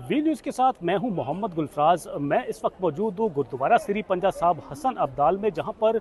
V news के साथ मैं हूं मोहम्मद गुलफराज। मैं इस वक्त मौजूद हूं गुरुद्वारा श्री पंजा साहब हसन अब्दाल में, जहां पर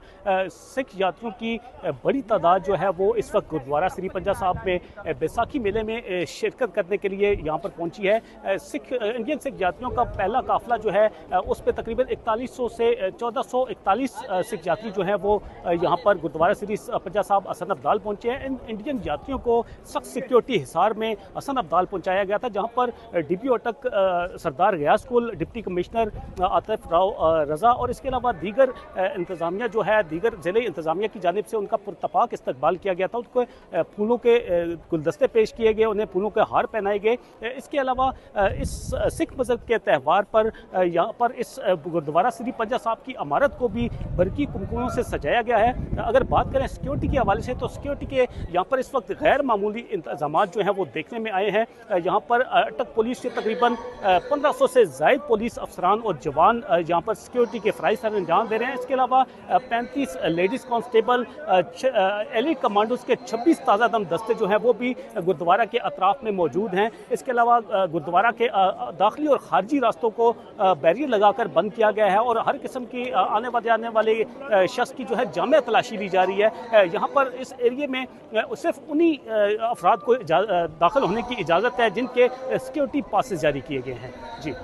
सिख यात्रियों की बड़ी तादाद जो है वो इस वक्त गुरुद्वारा श्री पंजा साहब में बैसाखी मेले में शिरकत करने के लिए यहां पर पहुंची है। इंडियन सिख यात्रियों का पहला काफिला जो है उस पर तकरीबन 4100 से 1441 सिख यात्री जो हैं वो यहाँ पर गुरुद्वारा श्री पंजा साहब हसन अब्दाल पहुंचे हैं। इन इंडियन यात्रियों को सख्त सिक्योरिटी हिसार में हसन अब्दाल पहुंचाया गया था, जहाँ पर DPO अटक सरदार गयास कुल, डिप्टी कमिश्नर आतिफ राव रज़ा और इसके अलावा दीगर इंतज़ामिया जो है, दीगर ज़िले इंतज़ामिया की जानिब से उनका पुरतपाक इस्तकबाल किया गया था। उनको फूलों के गुलदस्ते पेश किए गए, उन्हें फूलों के हार पहनाए गए। इसके अलावा इस सिख मज़हब के त्यौहार पर यहाँ पर इस गुरुद्वारा श्री पंजा साहब की इमारत को भी बरकी कुमकुमों से सजाया गया है। अगर बात करें सिक्योरिटी के हवाले से, तो सिक्योरिटी के यहाँ पर इस वक्त गैर मामूली इंतजाम जो हैं वो देखने में आए हैं। यहाँ पर अटक पुलिस के तकरीबन 1500 से ज़ायद पुलिस अफसरान और जवान यहाँ पर सिक्योरिटी के फ़राइज़ सर अंजाम दे रहे हैं। इसके अलावा 35 लेडीज़ कांस्टेबल, एलिट कमांडोज़ के 26 ताज़ा दम दस्ते जो हैं वो भी गुरुद्वारा के अतराफ़ में मौजूद हैं। इसके अलावा गुरुद्वारा के दाखिली और ख़ारजी रास्तों को बैरियर लगाकर बंद किया गया है और हर किस्म की आने वाले शख्स की जो है जामे तलाशी ली जा रही है। यहाँ पर इस एरिए में सिर्फ उन्हीं अफराद को दाखिल होने की इजाज़त है जिनके सिक्योरिटी पासेस जारी किए गए हैं। जी।